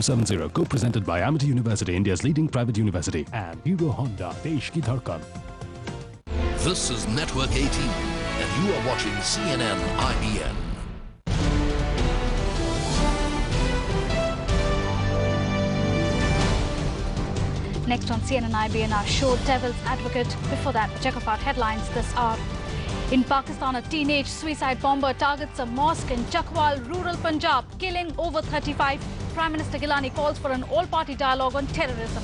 70, co-presented by Amity University, India's leading private university, and Hero Honda, Desh Ki Dharkan. This is Network 18, and you are watching CNN-IBN. Next on CNN-IBN, our show Devil's Advocate. Before that, check of our headlines this hour. In Pakistan, a teenage suicide bomber targets a mosque in Chakwal, rural Punjab, killing over 35. Prime Minister Gilani calls for an all-party dialogue on terrorism.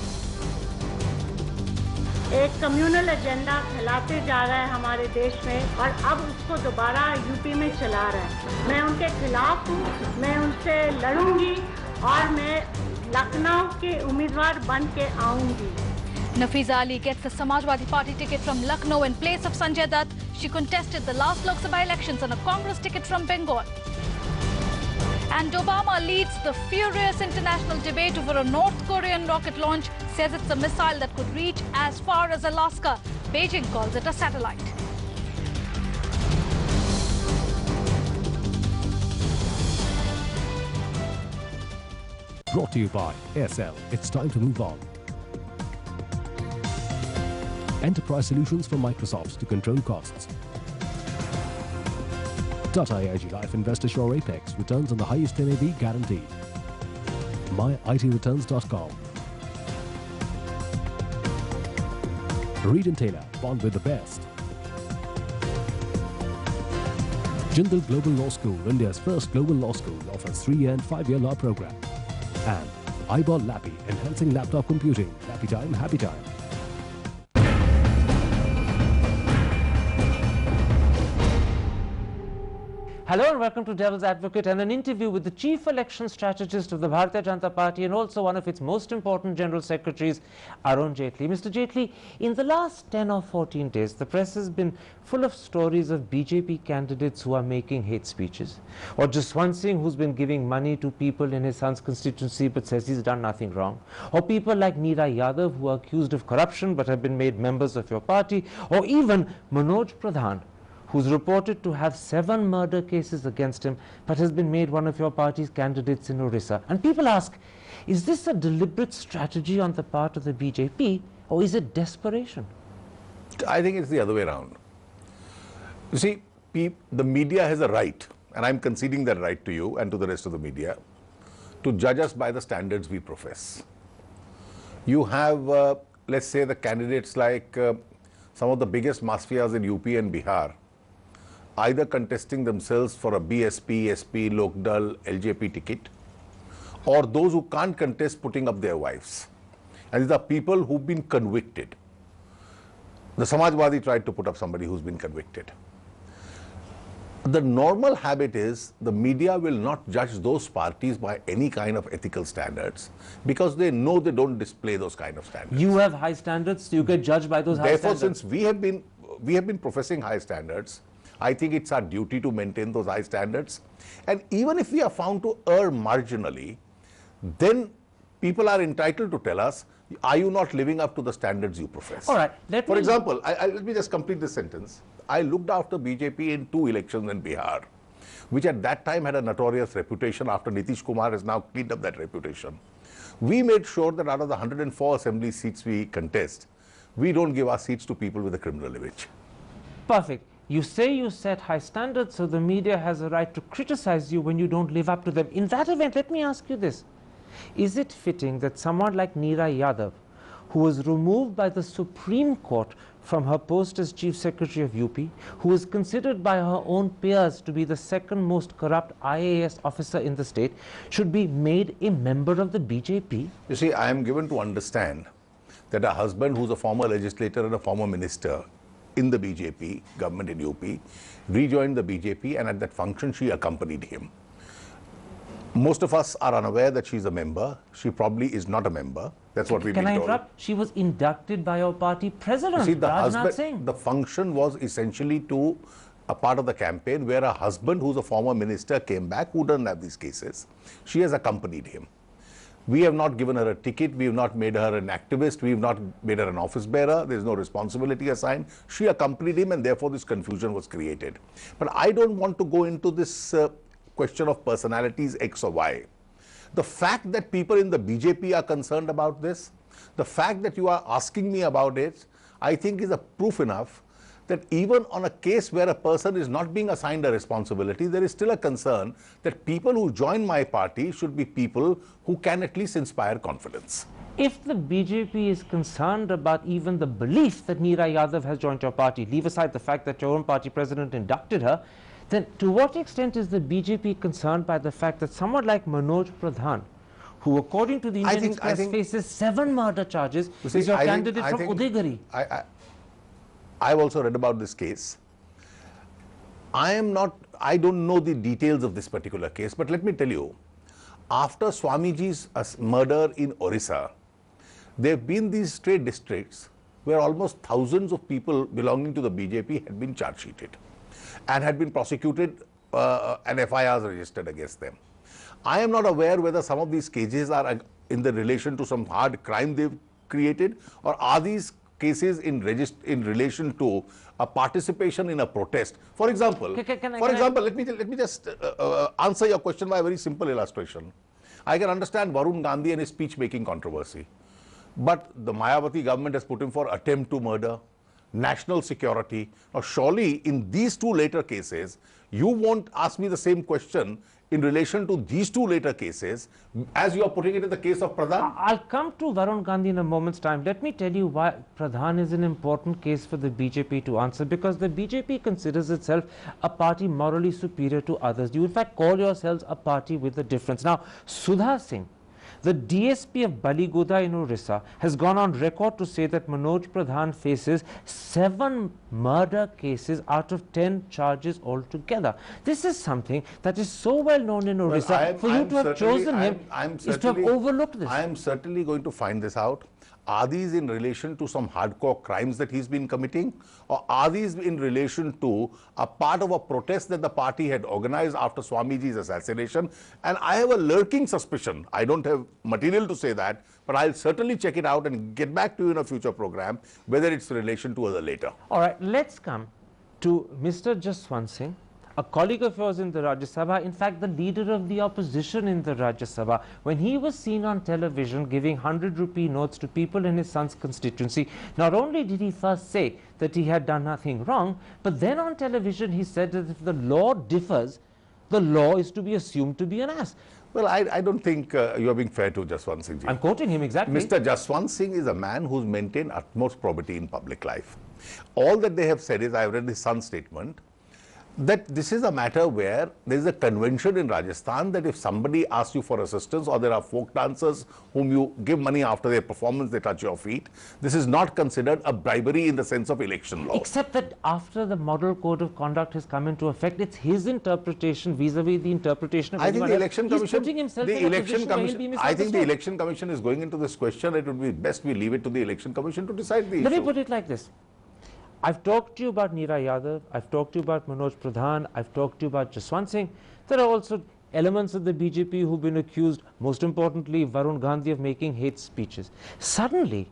एक communal agenda फैलाते जा रहा है हमारे देश में और अब उसको दोबारा यूपी में चला रहा है। मैं उनके खिलाफ हूँ, मैं उनसे लड़ूंगी और मैं लखनऊ के उम्मीदवार बन के आऊंगी। Nafiza Ali gets the Samajwadi Party ticket from Lucknow in place of Sanjay Dutt. She contested the last Lok Sabha elections on a Congress ticket from Bengal. And Obama leads the furious international debate over a North Korean rocket launch, says it's a missile that could reach as far as Alaska. Beijing calls it a satellite. Brought to you by SL. It's time to move on. Enterprise solutions from Microsoft to control costs. Tata AIG Life Investor Sure Apex returns on the highest NAV guaranteed. MyITReturns.com. Reed & Taylor, bond with the best. Jindal Global Law School, India's first global law school, offers 3-year and 5-year law program. And iBall Lappy, enhancing laptop computing. Lappy time, happy time. Hello and welcome to Devil's Advocate and an interview with the chief election strategist of the Bharatiya Janata Party and also one of its most important general secretaries, Arun Jaitley. Mr. Jaitley, in the last 10 or 14 days, the press has been full of stories of BJP candidates who are making hate speeches. Or Jaswant Singh, who's been giving money to people in his son's constituency but says he's done nothing wrong. Or people like Neera Yadav, who are accused of corruption but have been made members of your party. Or even Manoj Pradhan, who's reported to have 7 murder cases against him, but has been made one of your party's candidates in Orissa. And people ask, is this a deliberate strategy on the part of the BJP, or is it desperation? I think it's the other way around. You see, the media has a right, and I'm conceding that right to you and to the rest of the media, to judge us by the standards we profess. You have, let's say, the candidates like some of the biggest mafias in UP and Bihar, either contesting themselves for a BSP, SP, Lokdal, LJP ticket, or those who can't contest putting up their wives. And these are people who've been convicted. The Samajwadi tried to put up somebody who's been convicted. The normal habit is the media will not judge those parties by any kind of ethical standards because they know they don't display those kind of standards. You have high standards, you get judged by those high standards. Therefore, since we have been professing high standards, I think it's our duty to maintain those high standards. And even if we are found to err marginally, then people are entitled to tell us, are you not living up to the standards you profess? All right. For example, let me just complete this sentence. I looked after BJP in 2 elections in Bihar, which at that time had a notorious reputation. After Nitish Kumar has now cleaned up that reputation. We made sure that out of the 104 assembly seats we contest, we don't give our seats to people with a criminal image. Perfect. You say you set high standards, so the media has a right to criticize you when you don't live up to them. In that event, let me ask you this. Is it fitting that someone like Neera Yadav, who was removed by the Supreme Court from her post as Chief Secretary of UP, who is considered by her own peers to be the second most corrupt IAS officer in the state, should be made a member of the BJP? You see, I am given to understand that a husband who's a former legislator and a former minister in the BJP government in UP rejoined the BJP, and at that function she accompanied him. Most of us are unaware that she's a member. She probably is not a member. That's what we've been told. Can I interrupt? She was inducted by your party president, See, the Rajnath Singh. The function was essentially to a part of the campaign where a husband who's a former minister came back who doesn't have these cases. She has accompanied him. We have not given her a ticket. We have not made her an activist. We have not made her an office bearer. There is no responsibility assigned. She accompanied him, and therefore this confusion was created. But I don't want to go into this question of personalities X or Y. The fact that people in the BJP are concerned about this, the fact that you are asking me about it, I think is a proof enough that even on a case where a person is not being assigned a responsibility, there is still a concern that people who join my party should be people who can at least inspire confidence. If the BJP is concerned about even the belief that Neera Yadav has joined your party, leave aside the fact that your own party president inducted her, then to what extent is the BJP concerned by the fact that someone like Manoj Pradhan, who according to the Indian Express faces 7 murder charges, is your candidate from Udaigari? I've also read about this case. I don't know the details of this particular case, but let me tell you, after Swamiji's murder in Orissa, there have been these trade districts where almost thousands of people belonging to the BJP had been charge sheeted and had been prosecuted and FIRs registered against them. I am not aware whether some of these cases are in the relation to some hard crime they've created, or are these cases in relation to a participation in a protest. For example, let me just answer your question by a very simple illustration. I can understand Varun Gandhi and his speech-making controversy, but the Mayawati government has put him for attempt to murder, national security. Now, surely in these 2 later cases, you won't ask me the same question in relation to these 2 later cases as you are putting it in the case of Pradhan. I'll come to Varun Gandhi in a moment's time. Let me tell you why Pradhan is an important case for the BJP to answer, because the BJP considers itself a party morally superior to others. You in fact call yourselves a party with a difference. Now, Sudha Singh, the DSP of Ballygodha in Orissa, has gone on record to say that Manoj Pradhan faces 7 murder cases out of 10 charges altogether. This is something that is so well known in Orissa. For you to have chosen him is to have overlooked this. I am certainly going to find this out. Are these in relation to some hardcore crimes that he's been committing, or are these in relation to a part of a protest that the party had organized after Swamiji's assassination? And I have a lurking suspicion, I don't have material to say that, but I'll certainly check it out and get back to you in a future program, whether it's in relation to other later. All right, let's come to Mr. Jaswant Singh, a colleague of yours in the Rajya Sabha, in fact the leader of the opposition in the Rajya Sabha. When he was seen on television giving 100 rupee notes to people in his son's constituency, not only did he first say that he had done nothing wrong, but then on television he said that if the law differs, the law is to be assumed to be an ass. Well, I don't think you are being fair to Jaswant Singh ji. I'm quoting him exactly. Mr. Jaswant Singh is a man who's maintained utmost probity in public life. All that they have said is, I've read his son's statement, that this is a matter where there is a convention in Rajasthan that if somebody asks you for assistance, or there are folk dancers whom you give money after their performance, they touch your feet, this is not considered a bribery in the sense of election law. Except that after the model code of conduct has come into effect, it's his interpretation vis-a-vis the interpretation of I think the election commission, I think the election commission is going into this question. It would be best we leave it to the election commission to decide the issue. Let me put it like this. I've talked to you about Neera Yadav, I've talked to you about Manoj Pradhan, I've talked to you about Jaswant Singh. There are also elements of the BJP who've been accused, most importantly Varun Gandhi, of making hate speeches. Suddenly,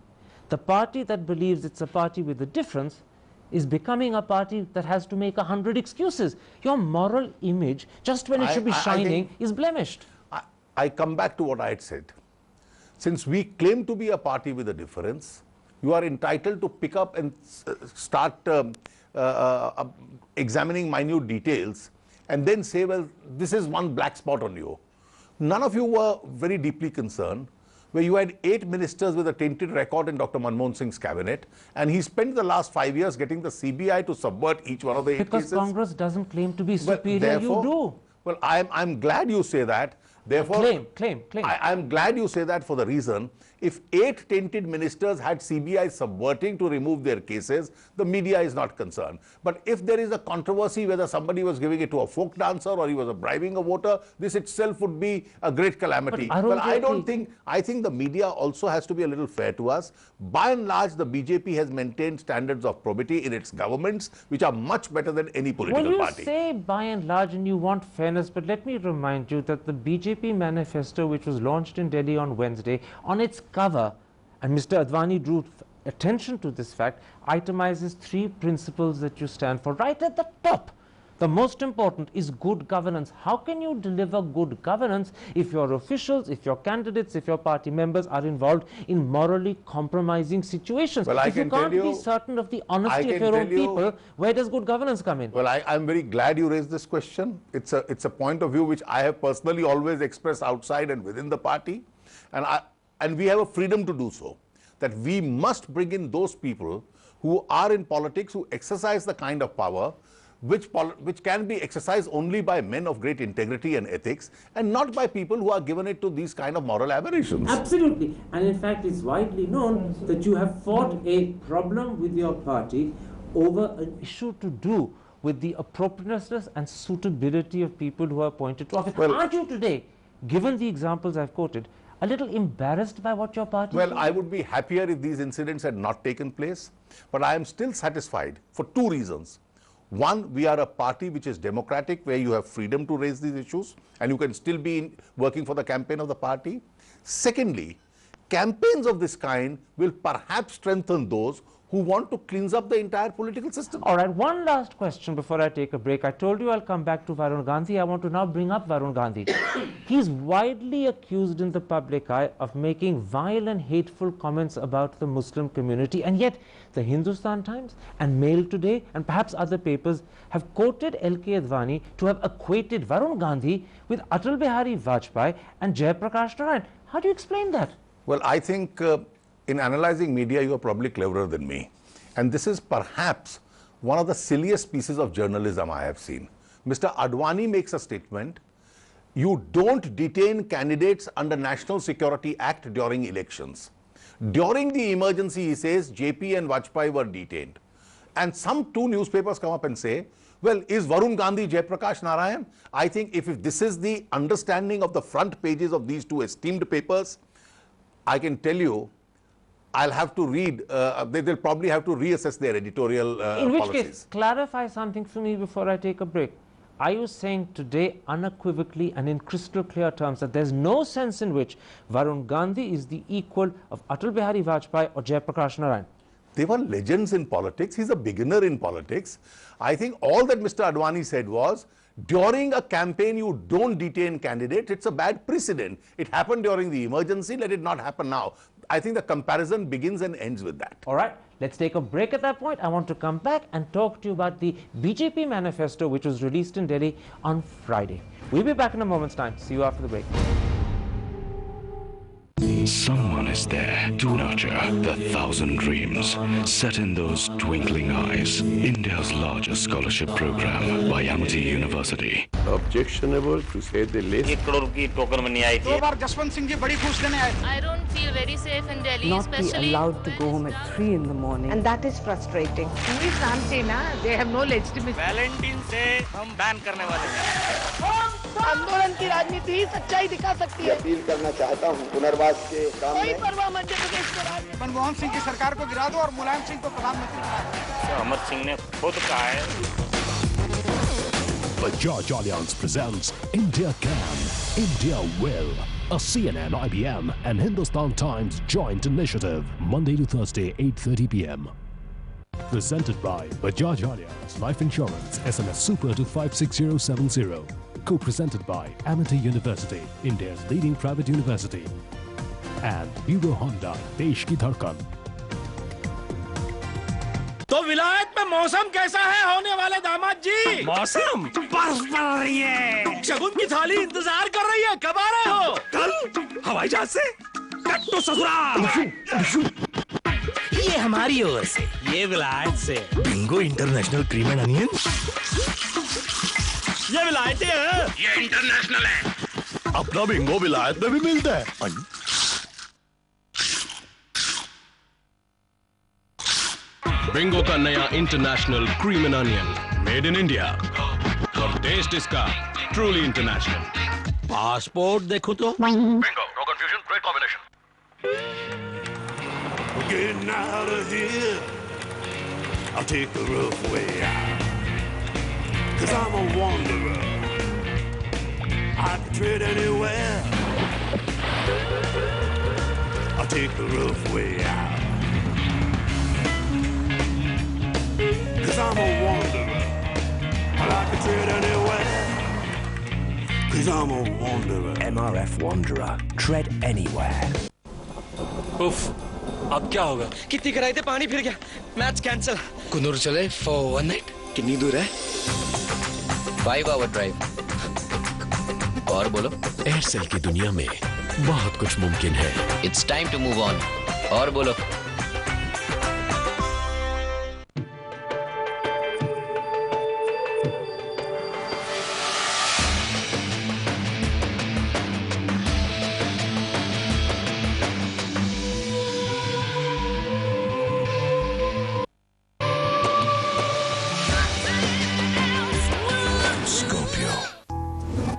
the party that believes it's a party with a difference is becoming a party that has to make 100 excuses. Your moral image, just when it should be shining, is blemished. I come back to what I had said. Since we claim to be a party with a difference, you are entitled to pick up and start examining minute details and then say, well, this is one black spot on you. None of you were very deeply concerned, where you had 8 ministers with a tainted record in Dr. Manmohan Singh's cabinet, and he spent the last 5 years getting the CBI to subvert each one of the 8 because cases. Because Congress doesn't claim to be superior, you do. Well, I'm glad you say that. Therefore, claim. I'm glad you say that for the reason, if 8 tainted ministers had CBI subverting to remove their cases, the media is not concerned. But if there is a controversy whether somebody was giving it to a folk dancer or he was bribing a voter, this itself would be a great calamity. Well, I think the media also has to be a little fair to us. By and large, the BJP has maintained standards of probity in its governments, which are much better than any political party. You say by and large and you want fairness, but let me remind you that the BJP manifesto, which was launched in Delhi on Wednesday, on its cover, and Mr. Advani drew attention to this fact, itemizes 3 principles that you stand for. Right at the top, the most important is good governance. How can you deliver good governance if your officials, if your candidates, if your party members are involved in morally compromising situations? Well, if you can't be certain of the honesty of your own people, where does good governance come in? Well, I'm very glad you raised this question. It's a point of view which I have personally always expressed outside and within the party, and we have a freedom to do so, that we must bring in those people who are in politics, who exercise the kind of power which can be exercised only by men of great integrity and ethics, and not by people who are given it to these kind of moral aberrations. Absolutely. And in fact, it's widely known that you have fought a problem with your party over an issue to do with the appropriateness and suitability of people who are appointed to office. Well, aren't you today, given the examples I've quoted, a little embarrassed by what your party Well, I would be happier if these incidents had not taken place, but I am still satisfied for two reasons. One, we are a party which is democratic, where you have freedom to raise these issues, and you can still be working for the campaign of the party. Secondly, campaigns of this kind will perhaps strengthen those who want to cleanse up the entire political system. All right, one last question before I take a break. I told you I'll come back to Varun Gandhi. I want to now bring up Varun Gandhi. He's widely accused in the public eye of making vile and hateful comments about the Muslim community, and yet the Hindustan Times and Mail Today and perhaps other papers have quoted L.K. Advani to have equated Varun Gandhi with Atal Bihari Vajpayee and Jayaprakash Narayan. How do you explain that? Well, I think in analyzing media, you are probably cleverer than me. And this is perhaps one of the silliest pieces of journalism I have seen. Mr. Advani makes a statement, you don't detain candidates under National Security Act during elections. During the emergency, he says, JP and Vajpayee were detained. And some two newspapers come up and say, well, is Varun Gandhi Jayaprakash Narayan? I think if this is the understanding of the front pages of these two esteemed papers, I can tell you, I'll have to read, they'll probably have to reassess their editorial policies. In which policies. case, clarify something for me before I take a break. Are you saying today unequivocally and in crystal clear terms that there's no sense in which Varun Gandhi is the equal of Atal Bihari Vajpayee or Jayaprakash Narayan? They were legends in politics. He's a beginner in politics. I think all that Mr. Advani said was, during a campaign, you don't detain candidates. It's a bad precedent. It happened during the emergency. Let it not happen now. I think the comparison begins and ends with that. All right. Let's take a break at that point. I want to come back and talk to you about the BJP manifesto, which was released in Delhi on Friday. We'll be back in a moment's time. See you after the break. Someone is there to nurture the 1,000 dreams set in those twinkling eyes. India's largest scholarship program by Amity University. Objectionable to say the least. I don't feel very safe in Delhi, not especially be allowed to go home at 3 in the morning, and that is frustrating. They have no legitimacy. Valentine's Day हम ban करने वाले हैं। आंदोलन की राजनीति ही सच्चाई दिखा सकती है। अपील करना चाहता हूं पुनर्वास के काम में। कोई परवाह मध्य प्रदेश को मनमोहन सिंह की सरकार को गिरा दो और मुलायम सिंह को प्रधानमंत्री बना दो। अमर सिंह ने खुद कहा है। Bajaj Alliance presents India Can, India Will, a CNN-IBN and Hindustan Times joint initiative, Monday to Thursday, 8:30 p.m. Presented by Bajaj Alliance Life Insurance, SMS Super to 56070. Co-presented by Amity University, India's leading private university. And Hero Honda, Desh Ki Dharkan. तो विलायत में मौसम कैसा है होने वाले दामाद जी? मौसम बर्फ पड़ रही है। शगुन की थाली इंतजार कर रही है, कब आ रहे हो? कल हवाई जहाज से कट्टू ससुराल। ये हमारी ओर से, ये विलायत से। Bingo international cream and onion. ये विलायती है। ये इंटरनेशनल है। अपना बिंगो विलायत में भी मिलता है। बिंगो का नया international cream and onion made in India और टेस्ट इसका ट्रूली इंटरनेशनल। पासपोर्ट देखो तो। Bingo, no confusion, great combination. Getting out of here, I'll take the rough way out. 'Cause I'm a wanderer, I can tread anywhere. I'll take the rough way out. 'Cause I'm a wanderer, I like to tread anywhere, 'cause I'm a wanderer. MRF Wanderer. Tread anywhere. उफ, अब क्या होगा? कितनी कराई थे, पानी फिर गया. Match cancel. कुनूर चले for one night. कितनी दूर है? 5 hour drive. और बोलो. एयरसेल की दुनिया में बहुत कुछ मुमकिन है. It's time to move on. और बोलो.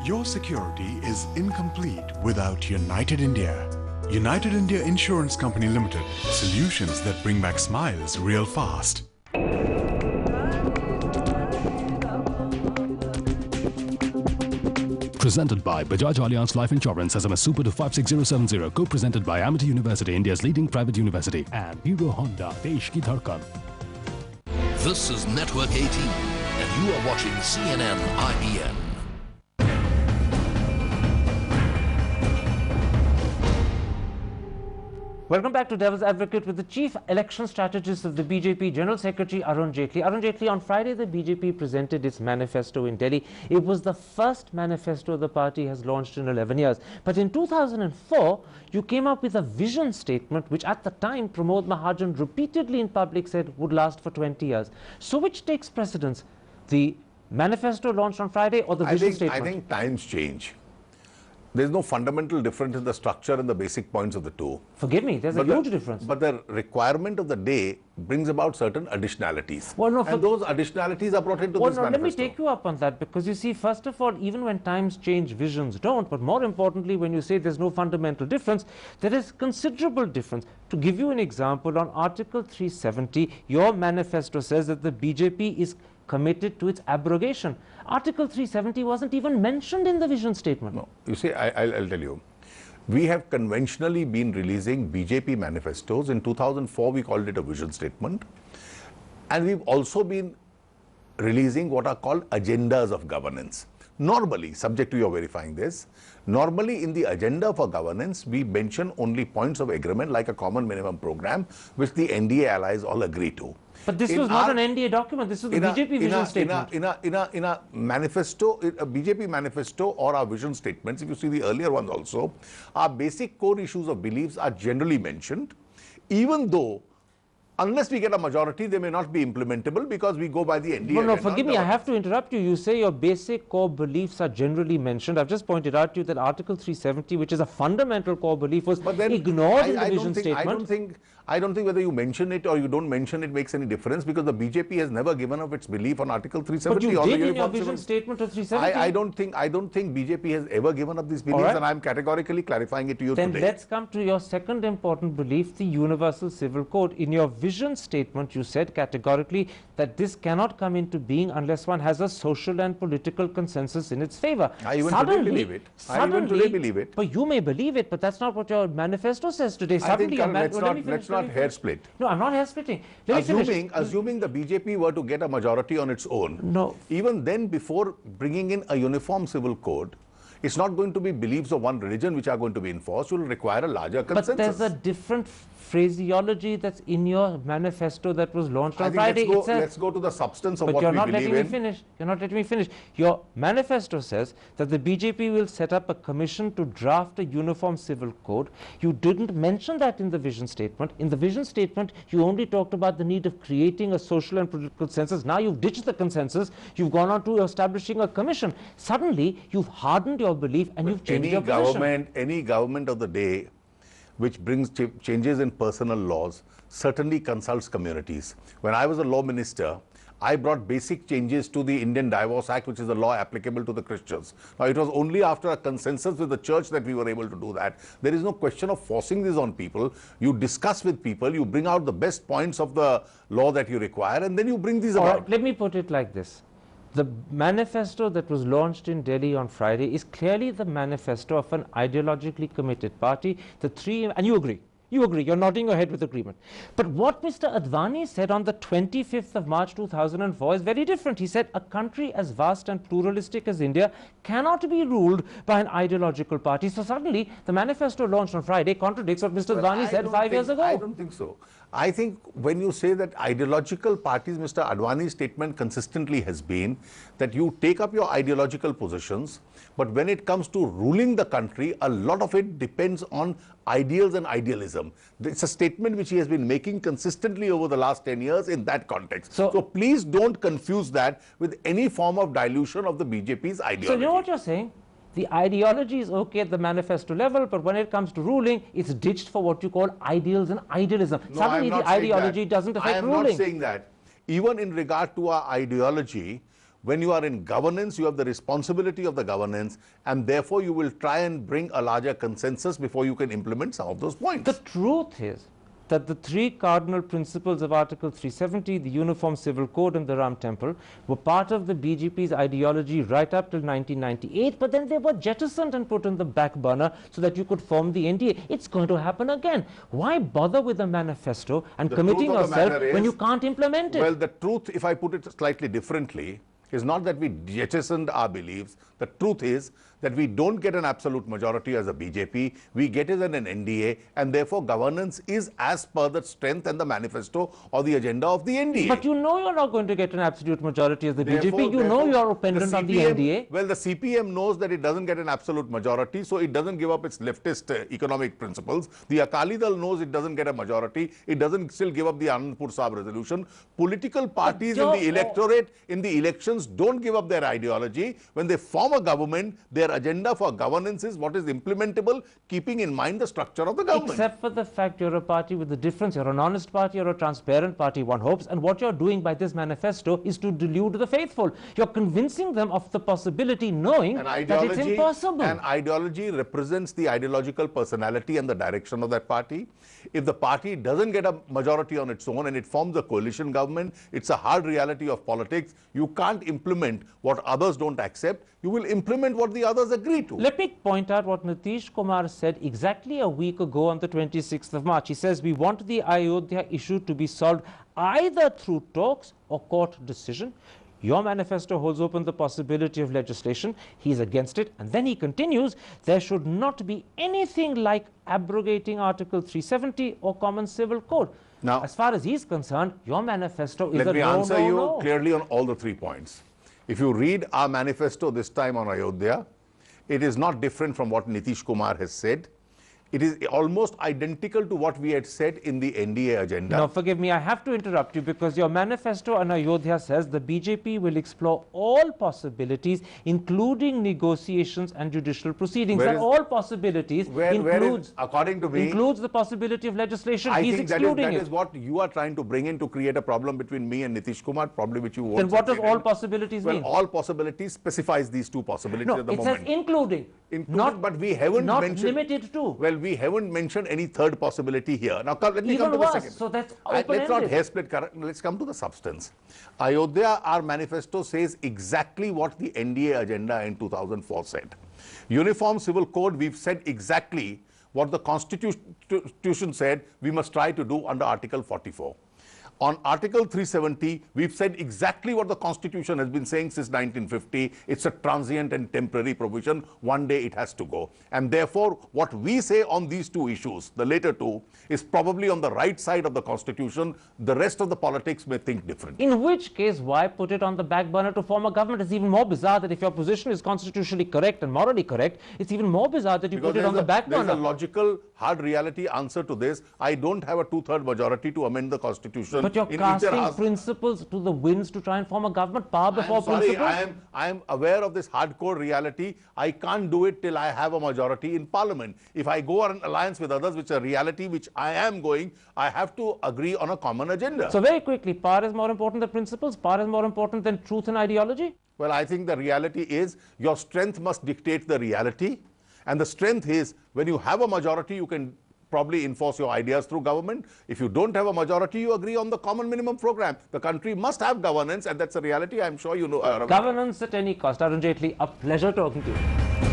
Your security is incomplete without United India. United India Insurance Company Limited. Solutions that bring back smiles real fast. Presented by Bajaj Allianz Life Insurance, SMS Super to 56070. Co-presented by Amity University, India's leading private university. And Hero Honda, Desh Ki Dhadkan. This is Network 18, and you are watching CNN-IBN. Welcome back to Devil's Advocate with the Chief Election Strategist of the BJP, General Secretary Arun Jaitley. Arun Jaitley, on Friday the BJP presented its manifesto in Delhi. It was the first manifesto the party has launched in 11 years. But in 2004, you came up with a vision statement which at the time Pramod Mahajan repeatedly in public said would last for 20 years. So which takes precedence, the manifesto launched on Friday or the vision statement? I think times change. There's no fundamental difference in the structure and the basic points of the two. Forgive me, there's a huge difference. But the requirement of the day brings about certain additionalities. Well, no, and those additionalities are brought into this manifesto. Let me take you up on that, because you see, first of all, even when times change, visions don't. But more importantly, when you say there's no fundamental difference, there is considerable difference. To give you an example, on Article 370, your manifesto says that the BJP is committed to its abrogation. Article 370 wasn't even mentioned in the vision statement. No, you see, I'll tell you. We have conventionally been releasing BJP manifestos. In 2004, we called it a vision statement. And we've also been releasing what are called agendas of governance. Normally, subject to your verifying this, normally in the agenda for governance, we mention only points of agreement like a common minimum program, which the NDA allies all agree to. But this was not an NDA document. This was the BJP vision statement. In a manifesto, a BJP manifesto or our vision statements, if you see the earlier ones also, our basic core issues of beliefs are generally mentioned, even though unless we get a majority, they may not be implementable because we go by the NDA. No, forgive me, I have to interrupt you. You say your basic core beliefs are generally mentioned. I've just pointed out to you that Article 370, which is a fundamental core belief, was ignored in the vision statement. I don't think whether you mention it or you don't mention it makes any difference, because the BJP has never given up its belief on Article 370. But you did in your vision statement of 370. I don't think BJP has ever given up these beliefs, and I'm categorically clarifying it to you today. Then let's come to your second important belief, the Universal Civil Code. In your vision statement, you said categorically that this cannot come into being unless one has a social and political consensus in its favor. I even today believe it. I even today believe it. But you may believe it, but that's not what your manifesto says today. Suddenly, let's not hair split. No, I'm not hair splitting. Assuming the BJP were to get a majority on its own, no. Even then, before bringing in a uniform civil code, it's not going to be beliefs of one religion which are going to be enforced. It will require a larger consensus. But there's a different phraseology that's in your manifesto that was launched on Friday. Let's go to the substance of what we believe in. But you're not letting me finish. You're not letting me finish. Your manifesto says that the BJP will set up a commission to draft a uniform civil code. You didn't mention that in the vision statement. In the vision statement, you only talked about the need of creating a social and political consensus. Now you've ditched the consensus. You've gone on to establishing a commission. Suddenly, you've hardened your belief and you've changed your position. Any government of the day which brings changes in personal laws certainly consults communities. When I was a law minister, I brought basic changes to the Indian Divorce Act, which is a law applicable to the Christians. Now, it was only after a consensus with the church that we were able to do that. There is no question of forcing this on people. You discuss with people, you bring out the best points of the law that you require, and then you bring these about. Let me put it like this. The manifesto that was launched in Delhi on Friday is clearly the manifesto of an ideologically committed party. And you agree. You agree. You're nodding your head with agreement. But what Mr. Advani said on the 25th of March 2004 is very different. He said a country as vast and pluralistic as India cannot be ruled by an ideological party. So suddenly, the manifesto launched on Friday contradicts what Mr. Advani said 5 years ago. I don't think so. I think when you say that ideological parties, Mr. Advani's statement consistently has been that you take up your ideological positions, but when it comes to ruling the country, a lot of it depends on ideals and idealism. It's a statement which he has been making consistently over the last 10 years in that context. So please don't confuse that with any form of dilution of the BJP's ideology. So you know what you're saying? The ideology is okay at the manifesto level, but when it comes to ruling, it's ditched for what you call ideals and idealism. No, suddenly the ideology doesn't affect ruling. I am not saying that. Even in regard to our ideology, when you are in governance, you have the responsibility of the governance, and therefore you will try and bring a larger consensus before you can implement some of those points. The truth is that the three cardinal principles of Article 370, the Uniform Civil Code and the Ram Temple, were part of the BJP's ideology right up till 1998, but then they were jettisoned and put on the back burner so that you could form the NDA. It's going to happen again. Why bother with a manifesto and committing yourself when you can't implement it? Well, the truth, if I put it slightly differently, is not that we jettisoned our beliefs. The truth is that we don't get an absolute majority as a BJP, we get it in an NDA, and therefore governance is as per the strength and the manifesto or the agenda of the NDA. But you know you're not going to get an absolute majority as the BJP. You know you're dependent on the NDA. Well, the CPM knows that it doesn't get an absolute majority, so it doesn't give up its leftist economic principles. The Akali Dal knows it doesn't get a majority. It doesn't still give up the Anandpur Sahib resolution. Political parties in the electorate, in the elections, don't give up their ideology. When they form a government, their agenda for governance is what is implementable, keeping in mind the structure of the government. Except for the fact you're a party with a difference. You're an honest party, you're a transparent party, one hopes. And what you're doing by this manifesto is to delude the faithful. You're convincing them of the possibility, knowing that it's impossible. An ideology represents the ideological personality and the direction of that party. If the party doesn't get a majority on its own and it forms a coalition government, it's a hard reality of politics. You can't implement what others don't accept. You will implement what the others agree to. Let me point out what Nitish Kumar said exactly a week ago on the 26th of March. He says, we want the Ayodhya issue to be solved either through talks or court decision. Your manifesto holds open the possibility of legislation. He's against it. And then he continues, there should not be anything like abrogating Article 370 or Common Civil Code. Now, as far as he's concerned, your manifesto is a no, Let me answer you clearly on all the 3 points. If you read our manifesto this time on Ayodhya, it is not different from what Nitish Kumar has said. It is almost identical to what we had said in the NDA agenda. Now, forgive me, I have to interrupt you because your manifesto on Ayodhya says the BJP will explore all possibilities, including negotiations and judicial proceedings. And all possibilities according to me, includes the possibility of legislation. I He's think excluding that is what you are trying to bring in to create a problem between me and Nitish Kumar, probably which you won't. Then what does all possibilities mean? Well, all possibilities specifies these 2 possibilities at the moment. No, it says including. Not, but we haven't mentioned. Not limited to. Well, we haven't mentioned any third possibility here. Now, let me Even come to worse, the second. So that's open-ended. Let's not hair split. Let's come to the substance. Ayodhya, our manifesto says exactly what the NDA agenda in 2004 said. Uniform Civil Code, we've said exactly what the Constitution said we must try to do under Article 44. On Article 370, we've said exactly what the Constitution has been saying since 1950. It's a transient and temporary provision. One day it has to go. And therefore, what we say on these 2 issues, the later 2, is probably on the right side of the Constitution. The rest of the politics may think differently. In which case, why put it on the back burner to form a government? It's even more bizarre that if your position is constitutionally correct and morally correct, it's even more bizarre that you put it on the back burner. There's a logical, hard reality answer to this. I don't have a 2/3 majority to amend the Constitution. But you're casting principles to the winds to try and form a government. Power before principles. I am aware of this hardcore reality. I can't do it till I have a majority in Parliament. If I go on an alliance with others, which is a reality which I am going, I have to agree on a common agenda. So very quickly, power is more important than principles? Power is more important than truth and ideology? Well, I think the reality is your strength must dictate the reality. And the strength is when you have a majority, you can probably enforce your ideas through government. If you don't have a majority, you agree on the common minimum program. The country must have governance, and that's a reality. I'm sure you know. Governance at any cost. Arun Jaitley, a pleasure talking to you.